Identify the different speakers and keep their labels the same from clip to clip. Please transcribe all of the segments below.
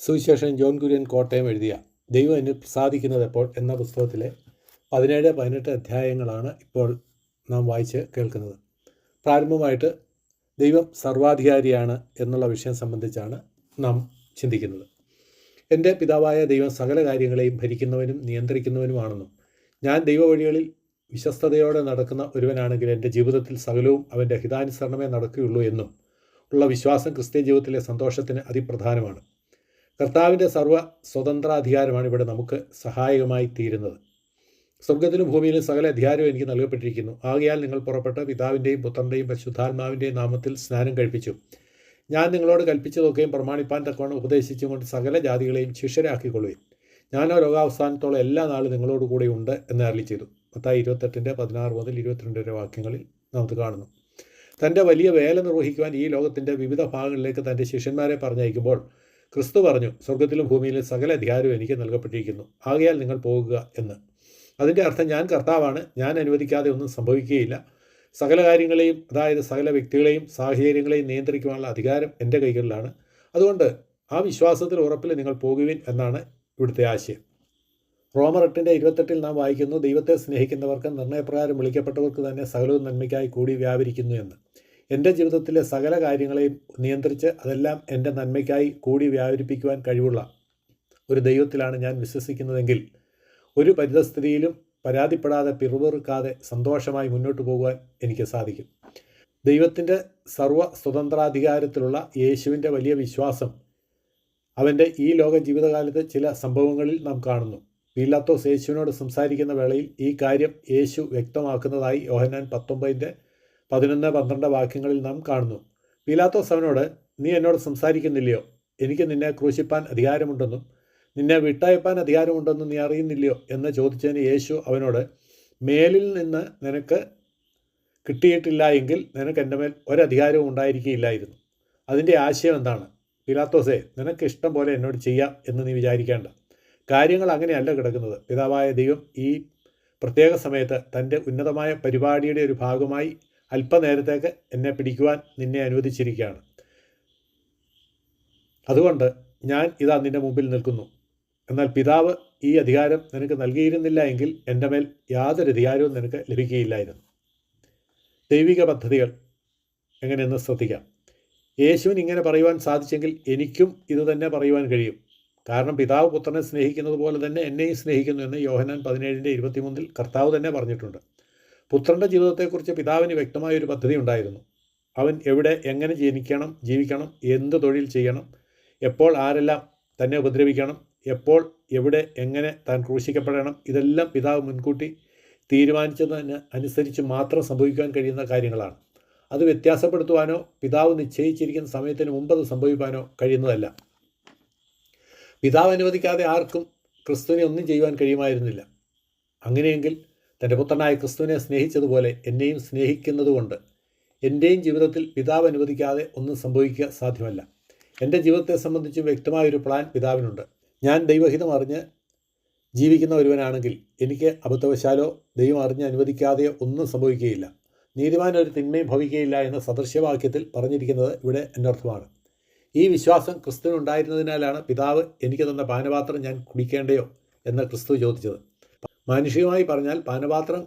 Speaker 1: സുവിശേഷൻ John Kurian Kottayam എഴുതിയ ദൈവം എന്നെ പ്രസാദിക്കുന്നത് എപ്പോൾ എന്ന പുസ്തകത്തിലെ 17-18 അധ്യായങ്ങളാണ് ഇപ്പോൾ നാം വായിച്ച് കേൾക്കുന്നത്. പ്രാരംഭമായിട്ട് ദൈവം സർവാധികാരിയാണ് എന്നുള്ള വിഷയം സംബന്ധിച്ചാണ് നാം ചിന്തിക്കുന്നത്. എൻ്റെ പിതാവായ ദൈവം സകല കാര്യങ്ങളെയും ഭരിക്കുന്നവനും നിയന്ത്രിക്കുന്നവനുമാണെന്നും ഞാൻ ദൈവവഴികളിൽ വിശ്വസ്തയോടെ നടക്കുന്ന ഒരുവനാണെങ്കിൽ എൻ്റെ ജീവിതത്തിൽ സകലവും അവൻ്റെ ഹിതാനുസരണമേ നടക്കുകയുള്ളൂ എന്നും ഉള്ള വിശ്വാസം ക്രിസ്ത്യൻ ജീവിതത്തിലെ സന്തോഷത്തിന് അതിപ്രധാനമാണ്. കർത്താവിൻ്റെ സർവ്വ സ്വതന്ത്രാധികാരമാണ് ഇവിടെ നമുക്ക് സഹായകമായി തീരുന്നത്. സ്വർഗത്തിലും ഭൂമിയിലും സകല അധികാരവും എനിക്ക് നൽകപ്പെട്ടിരിക്കുന്നു. ആകയാൽ നിങ്ങൾ പുറപ്പെട്ട് പിതാവിൻ്റെയും പുത്രൻ്റെയും പരിശുദ്ധാത്മാവിൻ്റെയും നാമത്തിൽ സ്നാനം കഴിപ്പിച്ചു. ഞാൻ നിങ്ങളോട് കൽപ്പിച്ചതൊക്കെയും പ്രമാണിപ്പാൻ തക്കവണ്ണം ഉപദേശിച്ചുകൊണ്ട് സകല ജാതികളെയും ശിഷ്യരാക്കിക്കൊള്ളുകയും ഞാനോ ലോകാവസാനത്തോളം എല്ലാ നാളും നിങ്ങളോട് കൂടെ ഉണ്ട് എന്ന് അരുളി ചെയ്തു. മത്തായി 28:16 മുതൽ 22 വരെ വാക്യങ്ങളിൽ നമുക്ക് കാണുന്നു. തൻ്റെ വലിയ വേല നിർവഹിക്കുവാൻ ഈ ലോകത്തിൻ്റെ വിവിധ ഭാഗങ്ങളിലേക്ക് തൻ്റെ ശിഷ്യന്മാരെ പറഞ്ഞയക്കുമ്പോൾ ക്രിസ്തു പറഞ്ഞു, സ്വർഗത്തിലും ഭൂമിയിലും സകല അധികാരവും എനിക്ക് നൽകപ്പെട്ടിരിക്കുന്നു. ആകയാൽ നിങ്ങൾ പോകുക എന്ന്. അതിൻ്റെ അർത്ഥം ഞാൻ കർത്താവാണ്, ഞാൻ അനുവദിക്കാതെ ഒന്നും സംഭവിക്കുകയില്ല. സകല കാര്യങ്ങളെയും, അതായത് സകല വ്യക്തികളെയും സാഹചര്യങ്ങളെയും നിയന്ത്രിക്കുവാനുള്ള അധികാരം എൻ്റെ കൈകളിലാണ്. അതുകൊണ്ട് ആ വിശ്വാസത്തിൽ ഉറപ്പിൽ നിങ്ങൾ പോകുവിൻ എന്നാണ് ഇവിടുത്തെ ആശയം. റോമർ 8:28 നാം വായിക്കുന്നു, ദൈവത്തെ സ്നേഹിക്കുന്നവർക്ക് നിർണയപ്രകാരം വിളിക്കപ്പെട്ടവർക്ക് തന്നെ സകലവും നന്മയ്ക്കായി കൂടി വ്യാപരിക്കുന്നു എന്ന്. എൻ്റെ ജീവിതത്തിലെ സകല കാര്യങ്ങളെയും നിയന്ത്രിച്ച് അതെല്ലാം എൻ്റെ നന്മയ്ക്കായി കൂടി വ്യാപരിപ്പിക്കുവാൻ കഴിവുള്ള ഒരു ദൈവത്തിലാണ് ഞാൻ വിശ്വസിക്കുന്നതെങ്കിൽ ഒരു പരിതസ്ഥിതിയിലും പരാതിപ്പെടാതെ പിറുപിറുക്കാതെ സന്തോഷമായി മുന്നോട്ട് പോകുവാൻ എനിക്ക് സാധിക്കും. ദൈവത്തിൻ്റെ സർവ്വ സ്വതന്ത്രാധികാരത്തിലുള്ള യേശുവിൻ്റെ വലിയ വിശ്വാസം അവൻ്റെ ഈ ലോക ജീവിതകാലത്ത് ചില സംഭവങ്ങളിൽ നാം കാണുന്നു. പീലാത്തോസ് യേശുവിനോട് സംസാരിക്കുന്ന വേളയിൽ ഈ കാര്യം യേശു വ്യക്തമാക്കുന്നതായി യോഹന്നാൻ 19:11-12 വാക്യങ്ങളിൽ നാം കാണുന്നു. പീലാത്തോസ് അവനോട്, നീ എന്നോട് സംസാരിക്കുന്നില്ലയോ? എനിക്ക് നിന്നെ ക്രൂശിപ്പാൻ അധികാരമുണ്ടെന്നും നിന്നെ വിട്ടയപ്പാൻ അധികാരമുണ്ടെന്നും നീ അറിയുന്നില്ലയോ എന്ന് ചോദിച്ചതിന് യേശു അവനോട്, മേലിൽ നിന്ന് നിനക്ക് കിട്ടിയിട്ടില്ല എങ്കിൽ നിനക്ക് എൻ്റെ മേൽ ഒരധികാരവും ഉണ്ടായിരിക്കുകയില്ലായിരുന്നു. അതിൻ്റെ ആശയം എന്താണ്? പീലാത്തോസേ, നിനക്ക് ഇഷ്ടം പോലെ എന്നോട് ചെയ്യാം എന്ന് നീ വിചാരിക്കേണ്ട. കാര്യങ്ങൾ അങ്ങനെയല്ല കിടക്കുന്നത്. പിതാവായ ദൈവം ഈ പ്രത്യേക സമയത്ത് തൻ്റെ ഉന്നതമായ പരിപാടിയുടെ ഒരു ഭാഗമായി അല്പനേരത്തേക്ക് എന്നെ പിടിക്കുവാൻ നിന്നെ അനുവദിച്ചിരിക്കുകയാണ്. അതുകൊണ്ട് ഞാൻ ഇതാ നിൻ്റെ മുമ്പിൽ നിൽക്കുന്നു. എന്നാൽ പിതാവ് ഈ അധികാരം നിനക്ക് നൽകിയിരുന്നില്ല എങ്കിൽ എൻ്റെ മേൽ യാതൊരു അധികാരവും നിനക്ക് ലഭിക്കുകയില്ലായിരുന്നു. ദൈവിക പദ്ധതികൾ എങ്ങനെയെന്ന് ശ്രദ്ധിക്കാം. യേശുവിന് ഇങ്ങനെ പറയുവാൻ സാധിച്ചെങ്കിൽ എനിക്കും ഇത് തന്നെ പറയുവാൻ കഴിയും. കാരണം പിതാവ് പുത്രനെ സ്നേഹിക്കുന്നത് പോലെ തന്നെ എന്നെയും സ്നേഹിക്കുന്നു എന്ന് യോഹന്നാൻ 17:23 കർത്താവ് തന്നെ പറഞ്ഞിട്ടുണ്ട്. പുത്രൻ്റെ ജീവിതത്തെക്കുറിച്ച് പിതാവിന് വ്യക്തമായൊരു പദ്ധതി ഉണ്ടായിരുന്നു. അവൻ എവിടെ എങ്ങനെ ജീവിക്കണം, എന്ത് തൊഴിൽ ചെയ്യണം, എപ്പോൾ ആരെല്ലാം തന്നെ ഉപദ്രവിക്കണം, എപ്പോൾ എവിടെ എങ്ങനെ താൻ ക്രൂശിക്കപ്പെടണം, ഇതെല്ലാം പിതാവ് മുൻകൂട്ടി തീരുമാനിച്ചതിന് അനുസരിച്ച് മാത്രം സംഭവിക്കാൻ കഴിയുന്ന കാര്യങ്ങളാണ്. അത് വ്യത്യാസപ്പെടുത്തുവാനോ പിതാവ് നിശ്ചയിച്ചിരിക്കുന്ന സമയത്തിന് മുമ്പ് അത് സംഭവിക്കാനോ കഴിയുന്നതല്ല. പിതാവ് അനുവദിക്കാതെ ആർക്കും ക്രിസ്തുവിനെ ഒന്നും ചെയ്യുവാൻ കഴിയുമായിരുന്നില്ല. അങ്ങനെയെങ്കിൽ തൻ്റെ പുത്രനായ ക്രിസ്തുവിനെ സ്നേഹിച്ചതുപോലെ എന്നെയും സ്നേഹിക്കുന്നതുകൊണ്ട് എൻ്റെയും ജീവിതത്തിൽ പിതാവ് അനുവദിക്കാതെ ഒന്നും സംഭവിക്കുക സാധ്യമല്ല. എൻ്റെ ജീവിതത്തെ സംബന്ധിച്ച് വ്യക്തമായൊരു പ്ലാൻ പിതാവിനുണ്ട്. ഞാൻ ദൈവഹിതം അറിഞ്ഞ് ജീവിക്കുന്ന ഒരുവനാണെങ്കിൽ എനിക്ക് അബദ്ധവശാലോ ദൈവം അറിഞ്ഞ് അനുവദിക്കാതെയോ ഒന്നും സംഭവിക്കുകയില്ല. നീതിമാൻ ഒരു തിന്മയും ഭവിക്കുകയില്ല എന്ന സദൃശ്യവാക്യത്തിൽ പറഞ്ഞിരിക്കുന്നത് ഇവിടെ എന്നർത്ഥമാണ്. ഈ വിശ്വാസം ക്രിസ്തുവിനുണ്ടായിരുന്നതിനാലാണ് പിതാവ് എനിക്ക് തന്ന പാനപാത്രം ഞാൻ കുടിക്കേണ്ടയോ എന്ന് ക്രിസ്തു ചോദിച്ചത്. മാനുഷികമായി പറഞ്ഞാൽ പാനപാത്രം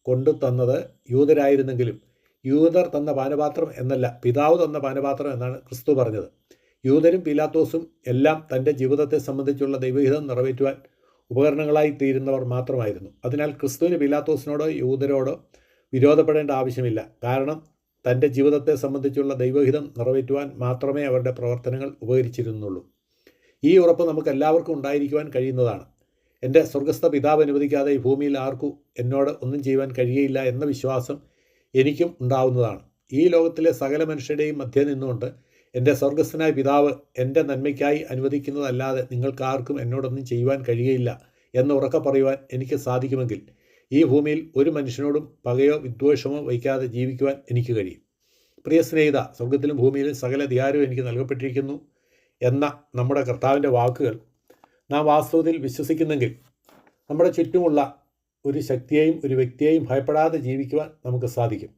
Speaker 1: കൊണ്ടു തന്നത് യൂതരായിരുന്നെങ്കിലും യൂതർ തന്ന പാനപാത്രം എന്നല്ല, പിതാവ് തന്ന പാനപാത്രം എന്നാണ് ക്രിസ്തു പറഞ്ഞത്. യൂതരും പീലാത്തോസും എല്ലാം തൻ്റെ ജീവിതത്തെ സംബന്ധിച്ചുള്ള ദൈവഹിതം നിറവേറ്റുവാൻ ഉപകരണങ്ങളായി തീരുന്നവർ മാത്രമായിരുന്നു. അതിനാൽ ക്രിസ്തുവിന് പീലാത്തോസിനോടോ യൂതരോടോ വിരോധപ്പെടേണ്ട ആവശ്യമില്ല. കാരണം തൻ്റെ ജീവിതത്തെ സംബന്ധിച്ചുള്ള ദൈവഹിതം നിറവേറ്റുവാൻ മാത്രമേ അവരുടെ പ്രവർത്തനങ്ങൾ ഉപകരിച്ചിരുന്നുള്ളൂ. ഈ ഉറപ്പ് നമുക്ക് എല്ലാവർക്കും ഉണ്ടായിരിക്കുവാൻ കഴിയുന്നതാണ്. എൻ്റെ സ്വർഗസ്ഥ പിതാവ് അനുവദിക്കാതെ ഈ ഭൂമിയിൽ ആർക്കും എന്നോട് ഒന്നും ചെയ്യുവാൻ കഴിയുകയില്ല എന്ന വിശ്വാസം എനിക്കും ഉണ്ടാവുന്നതാണ്. ഈ ലോകത്തിലെ സകല മനുഷ്യരുടെയും മധ്യേ നിന്നുകൊണ്ട് എൻ്റെ സ്വർഗസ്ഥനായ പിതാവ് എൻ്റെ നന്മയ്ക്കായി അനുവദിക്കുന്നതല്ലാതെ നിങ്ങൾക്ക് ആർക്കും എന്നോടൊന്നും ചെയ്യുവാൻ കഴിയുകയില്ല എന്ന് ഉറക്കെ പറയുവാൻ എനിക്ക് സാധിക്കുമെങ്കിൽ ഈ ഭൂമിയിൽ ഒരു മനുഷ്യനോടും പകയോ വിദ്വേഷമോ വയ്ക്കാതെ ജീവിക്കുവാൻ എനിക്ക് കഴിയും. പ്രിയ സ്നേഹിത, സ്വർഗത്തിലും ഭൂമിയിലും സകല അധികാരവും എനിക്ക് നൽകപ്പെട്ടിരിക്കുന്നു എന്ന നമ്മുടെ കർത്താവിൻ്റെ വാക്കുകൾ നാം വാസ്തവത്തിൽ വിശ്വസിക്കുന്നെങ്കിൽ നമ്മുടെ ചുറ്റുമുള്ള ഒരു ശക്തിയെയും ഒരു വ്യക്തിയെയും ഭയപ്പെടാതെ ജീവിക്കുവാൻ നമുക്ക് സാധിക്കും.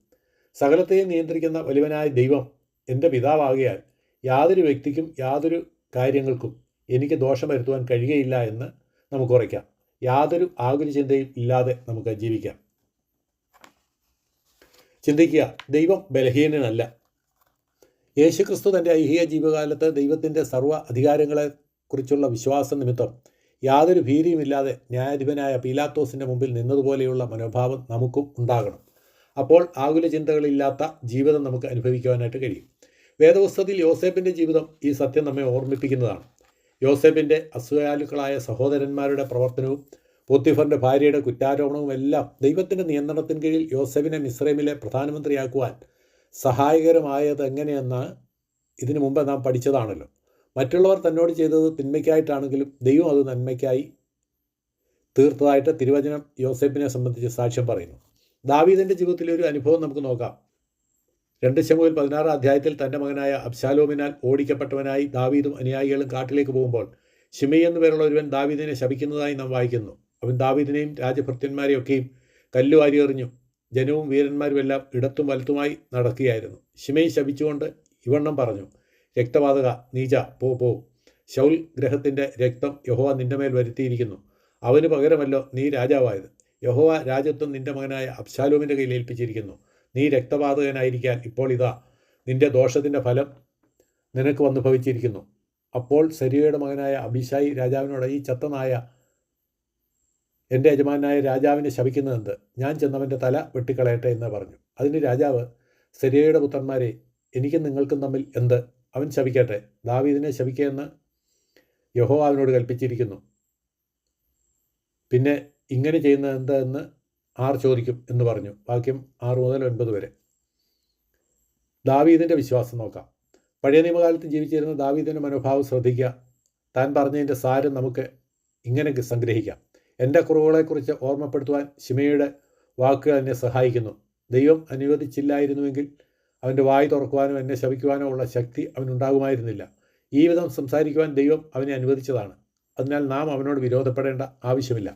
Speaker 1: സകലത്തെയും നിയന്ത്രിക്കുന്ന വലിയവനായ ദൈവം എൻ്റെ പിതാവാകിയാൽ യാതൊരു വ്യക്തിക്കും യാതൊരു കാര്യങ്ങൾക്കും എനിക്ക് ദോഷം വരുത്തുവാൻ കഴിയുകയില്ല എന്ന് നമുക്ക് ഉറയ്ക്കാം. യാതൊരു ആകുല ചിന്തയും ഇല്ലാതെ നമുക്ക് ജീവിക്കാം. ചിന്തിക്കുക, ദൈവം ബലഹീനനല്ല. യേശുക്രിസ്തു തൻ്റെ ഐഹിക ജീവകാലത്ത് ദൈവത്തിൻ്റെ സർവ്വ അധികാരങ്ങളെക്കുറിച്ചുള്ള വിശ്വാസം നിമിത്തം യാതൊരു ഭീതിയുമില്ലാതെ ന്യായാധിപനായ പീലാത്തോസിൻ്റെ മുമ്പിൽ നിന്നതുപോലെയുള്ള മനോഭാവം നമുക്കും ഉണ്ടാകണം. അപ്പോൾ ആകുല ചിന്തകളില്ലാത്ത ജീവിതം നമുക്ക് അനുഭവിക്കുവാനായിട്ട് കഴിയും. വേദപുസ്തകത്തിൽ യോസേപ്പിൻ്റെ ജീവിതം ഈ സത്യം നമ്മെ ഓർമ്മിപ്പിക്കുന്നതാണ്. യോസേപ്പിൻ്റെ അസൂയാലുക്കളായ സഹോദരന്മാരുടെ പ്രവർത്തനവും പോത്തിഫറിൻ്റെ ഭാര്യയുടെ കുറ്റാരോപണവും എല്ലാം ദൈവത്തിൻ്റെ നിയന്ത്രണത്തിന് കീഴിൽ യോസേപ്പിനെ മിസ്രൈമിലെ പ്രധാനമന്ത്രിയാക്കുവാൻ സഹായകരമായത് എങ്ങനെയെന്ന് ഇതിനു മുമ്പ് നാം പഠിച്ചതാണല്ലോ. മറ്റുള്ളവർ തന്നോട് ചെയ്തത് തിന്മയ്ക്കായിട്ടാണെങ്കിലും ദൈവം അത് നന്മയ്ക്കായി തീർത്തതായിട്ട് തിരുവചനം യോസേപ്പിനെ സംബന്ധിച്ച് സാക്ഷ്യം പറയുന്നു. ദാവീദിൻ്റെ ജീവിതത്തിലെ ഒരു അനുഭവം നമുക്ക് നോക്കാം. 2 ശമൂവേൽ 16 അധ്യായത്തിൽ തൻ്റെ മകനായ അബ്ശാലോമിനാൽ ഓടിക്കപ്പെട്ടവനായി ദാവീദും അനുയായികളും കാട്ടിലേക്ക് പോകുമ്പോൾ ശിമെയി എന്നു പേരുള്ള ഒരുവൻ ദാവീദിനെ ശപിക്കുന്നതായി നാം വായിക്കുന്നു. അവൻ ദാവീദിനെയും രാജഭൃത്യന്മാരെയൊക്കെയും കല്ലുവാരി എറിഞ്ഞു. ജനവും വീരന്മാരുമെല്ലാം ഇടത്തും വലത്തുമായി നടക്കുകയായിരുന്നു. ശിമെയി ശപിച്ചുകൊണ്ട് ഇവണ്ണം പറഞ്ഞു: രക്തപാതക, നീച, പോ. ശൗൽ ഗ്രഹത്തിൻ്റെ രക്തം യഹോവ നിൻ്റെ മേൽ വരുത്തിയിരിക്കുന്നു. അവന് പകരമല്ലോ നീ രാജാവായത്. യഹോവ രാജത്വം നിൻ്റെ മകനായ അബ്ശാലോമിൻ്റെ കയ്യിൽ ഏൽപ്പിച്ചിരിക്കുന്നു. നീ രക്തപാതകനായിരിക്കാൻ ഇപ്പോൾ ഇതാ നിൻ്റെ ദോഷത്തിൻ്റെ ഫലം നിനക്ക് വന്നു ഭവിച്ചിരിക്കുന്നു. അപ്പോൾ സെരൂയയുടെ മകനായ അബീശായി രാജാവിനോട്, ഈ ചത്ത നായ എൻ്റെ യജമാനായ രാജാവിനെ ശപിക്കുന്നതെന്ത്? ഞാൻ ചെന്നവൻ്റെ തല വെട്ടിക്കളയട്ടെ എന്ന് പറഞ്ഞു. അതിന് രാജാവ്, സെരൂയയുടെ പുത്രന്മാരെ, എനിക്കും നിങ്ങൾക്കും തമ്മിൽ എന്ത്? അവൻ ശപിക്കട്ടെ. ദാവീദിനെ ശപിക്കുകയെന്ന് യഹോവ അവനോട് കൽപ്പിച്ചിരിക്കുന്നു. പിന്നെ ഇങ്ങനെ ചെയ്യുന്നത് എന്തെന്ന് ആർ ചോദിക്കും എന്ന് പറഞ്ഞു. വാക്യം 6 മുതൽ 9 വരെ. ദാവീദിൻ്റെ വിശ്വാസം നോക്കാം. പഴയ നിയമകാലത്ത് ജീവിച്ചിരുന്ന ദാവീദിൻ്റെ മനോഭാവം ശ്രദ്ധിക്കുക. താൻ പറഞ്ഞതിൻ്റെ സാരം നമുക്ക് ഇങ്ങനെ സംഗ്രഹിക്കാം. എൻ്റെ കുറവുകളെക്കുറിച്ച് ഓർമ്മപ്പെടുത്തുവാൻ ശിമെയിയുടെ വാക്കുകൾ എന്നെ സഹായിക്കുന്നു. ദൈവം അനുവദിച്ചില്ലായിരുന്നുവെങ്കിൽ അവൻ്റെ വായ് തുറക്കുവാനോ എന്നെ ശപിക്കുവാനോ ഉള്ള ശക്തി അവനുണ്ടാകുമായിരുന്നില്ല. ഈ വിധം സംസാരിക്കുവാൻ ദൈവം അവനെ അനുവദിച്ചതാണ്. അതിനാൽ നാം അവനോട് വിരോധപ്പെടേണ്ട ആവശ്യമില്ല.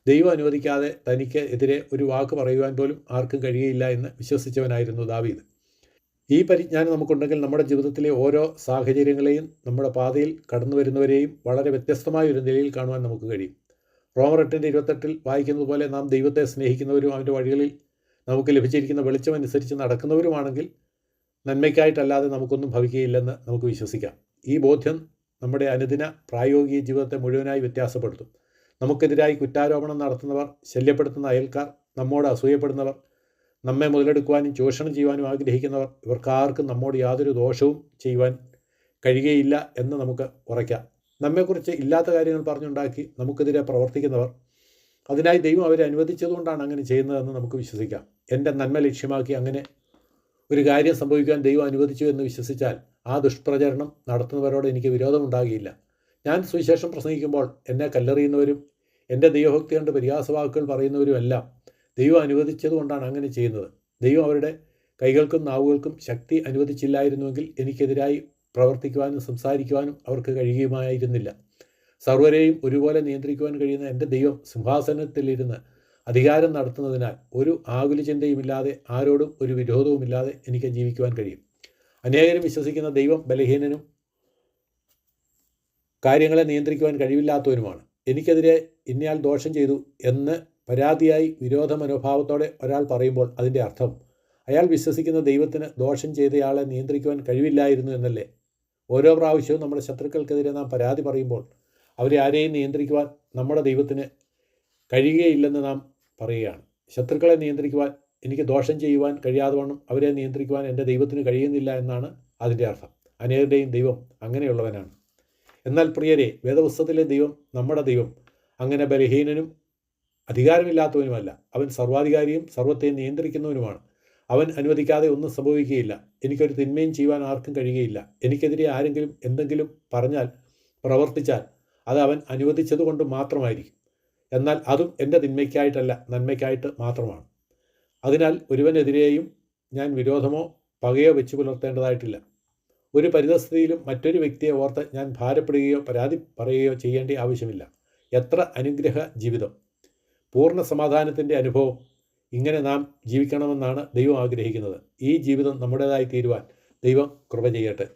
Speaker 1: ദൈവം അനുവദിക്കാതെ തനിക്ക് എതിരെ ഒരു വാക്ക് പറയുവാൻ പോലും ആർക്കും കഴിയുകയില്ല എന്ന് വിശ്വസിച്ചവനായിരുന്നു ദാവീദ്. ഈ പരിജ്ഞാനം നമുക്കുണ്ടെങ്കിൽ നമ്മുടെ ജീവിതത്തിലെ ഓരോ സാഹചര്യങ്ങളെയും നമ്മുടെ പാതയിൽ കടന്നു വരുന്നവരെയും വളരെ വ്യത്യസ്തമായ ഒരു നിലയിൽ കാണുവാൻ നമുക്ക് കഴിയും. റോമർ 8:28 വായിക്കുന്നത് പോലെ നാം ദൈവത്തെ സ്നേഹിക്കുന്നവരും അവൻ്റെ വഴികളിൽ നമുക്ക് ലഭിച്ചിരിക്കുന്ന വെളിച്ചമനുസരിച്ച് നടക്കുന്നവരുമാണെങ്കിൽ നന്മയ്ക്കായിട്ടല്ലാതെ നമുക്കൊന്നും ഭവിക്കുകയില്ലെന്ന് നമുക്ക് വിശ്വസിക്കാം. ഈ ബോധ്യം നമ്മുടെ അനുദിന പ്രായോഗിക ജീവിതത്തെ മുഴുവനായി വ്യത്യാസപ്പെടുത്തും. നമുക്കെതിരായി കുറ്റാരോപണം നടത്തുന്നവർ, ശല്യപ്പെടുത്തുന്ന അയൽക്കാർ, നമ്മോട് അസൂയപ്പെടുന്നവർ, നമ്മെ മുതലെടുക്കുവാനും ചൂഷണം ചെയ്യുവാനും ആഗ്രഹിക്കുന്നവർ, ഇവർക്കാർക്കും നമ്മോട് യാതൊരു ദോഷവും ചെയ്യുവാൻ കഴിയുകയില്ല എന്ന് നമുക്ക് ഉറയ്ക്കാം. നമ്മെക്കുറിച്ച് ഇല്ലാത്ത കാര്യങ്ങൾ പറഞ്ഞുണ്ടാക്കി നമുക്കെതിരെ പ്രവർത്തിക്കുന്നവർ, അതിനായി ദൈവം അവരെ അനുവദിച്ചതുകൊണ്ടാണ് അങ്ങനെ ചെയ്യുന്നതെന്ന് നമുക്ക് വിശ്വസിക്കാം. എൻ്റെ നന്മ ലക്ഷ്യമാക്കി അങ്ങനെ ഒരു കാര്യം സംഭവിക്കാൻ ദൈവം അനുവദിച്ചു എന്ന് വിശ്വസിച്ചാൽ ആ ദുഷ്പ്രചരണം നടത്തുന്നവരോട് എനിക്ക് വിരോധമുണ്ടാകുകയില്ല. ഞാൻ സുവിശേഷം പ്രസംഗിക്കുമ്പോൾ എന്നെ കല്ലെറിയുന്നവരും എൻ്റെ ദൈവഭക്തി കണ്ട് പരിഹാസവാക്കുകൾ പറയുന്നവരുമെല്ലാം ദൈവം അനുവദിച്ചതുകൊണ്ടാണ് അങ്ങനെ ചെയ്യുന്നത്. ദൈവം അവരുടെ കൈകൾക്കും നാവുകൾക്കും ശക്തി അനുവദിച്ചില്ലായിരുന്നുവെങ്കിൽ എനിക്കെതിരായി പ്രവർത്തിക്കുവാനും സംസാരിക്കുവാനും അവർക്ക് കഴിയുമായിരുന്നില്ല. സർവരെയും ഒരുപോലെ നിയന്ത്രിക്കുവാൻ കഴിയുന്ന എൻ്റെ ദൈവം സിംഹാസനത്തിലിരുന്ന് അധികാരം നടത്തുന്നതിനാൽ ഒരു ആകുല ചിന്തയുമില്ലാതെ ആരോടും ഒരു വിരോധവുമില്ലാതെ എനിക്ക് ജീവിക്കുവാൻ കഴിയും. അനേകരും വിശ്വസിക്കുന്ന ദൈവം ബലഹീനനും കാര്യങ്ങളെ നിയന്ത്രിക്കുവാൻ കഴിവില്ലാത്തവനുമാണ്. എനിക്കെതിരെ ഇന്നയാൾ ദോഷം ചെയ്തു എന്ന് പരാതിയായി വിരോധ മനോഭാവത്തോടെ ഒരാൾ പറയുമ്പോൾ അതിൻ്റെ അർത്ഥം അയാൾ വിശ്വസിക്കുന്ന ദൈവത്തിന് ദോഷം ചെയ്തയാളെ നിയന്ത്രിക്കുവാൻ കഴിവില്ലായിരുന്നു എന്നല്ലേ? ഓരോ പ്രാവശ്യവും നമ്മുടെ ശത്രുക്കൾക്കെതിരെ നാം പരാതി പറയുമ്പോൾ അവരെ ആരെയും നിയന്ത്രിക്കുവാൻ നമ്മുടെ ദൈവത്തിന് കഴിയുകയില്ലെന്ന് നാം പറയുകയാണ്. ശത്രുക്കളെ നിയന്ത്രിക്കുവാൻ എനിക്ക് ദോഷം ചെയ്യുവാൻ കഴിയാതെ വണ്ണം അവരെ നിയന്ത്രിക്കുവാൻ എൻ്റെ ദൈവത്തിന് കഴിയുന്നില്ല എന്നാണ് അതിൻ്റെ അർത്ഥം. അനേകരുടെയും ദൈവം അങ്ങനെയുള്ളവനാണ്. എന്നാൽ പ്രിയരെ, വേദപുസ്തകത്തിലെ ദൈവം, നമ്മുടെ ദൈവം, അങ്ങനെ ബലഹീനനും അധികാരമില്ലാത്തവനുമല്ല. അവൻ സർവാധികാരിയും സർവത്തെയും നിയന്ത്രിക്കുന്നവനുമാണ്. അവൻ അനുവദിക്കാതെ ഒന്നും സംഭവിക്കുകയില്ല. എനിക്കൊരു തിന്മയും ചെയ്യുവാൻ ആർക്കും കഴിയുകയില്ല. എനിക്കെതിരെ ആരെങ്കിലും എന്തെങ്കിലും പറഞ്ഞാൽ, പ്രവർത്തിച്ചാൽ അത് അവൻ അനുവദിച്ചതുകൊണ്ട് മാത്രമായിരിക്കും. എന്നാൽ അതും എൻ്റെ തിന്മയ്ക്കായിട്ടല്ല, നന്മയ്ക്കായിട്ട് മാത്രമാണ്. അതിനാൽ ഒരുവനെതിരെയും ഞാൻ വിരോധമോ പകയോ വെച്ച് പുലർത്തേണ്ടതായിട്ടില്ല. ഒരു പരിതസ്ഥിതിയിലും മറ്റൊരു വ്യക്തിയെ ഓർത്ത് ഞാൻ ഭാരപ്പെടുകയോ പരാതി പറയുകയോ ചെയ്യേണ്ട ആവശ്യമില്ല. എത്ര അനുഗ്രഹ ജീവിതം! പൂർണ്ണ സമാധാനത്തിൻ്റെ അനുഭവം. ഇങ്ങനെ നാം ജീവിക്കണമെന്നാണ് ദൈവം ആഗ്രഹിക്കുന്നത്. ഈ ജീവിതം നമ്മുടേതായി തീരുവാൻ ദൈവം കൃപ ചെയ്യട്ടെ.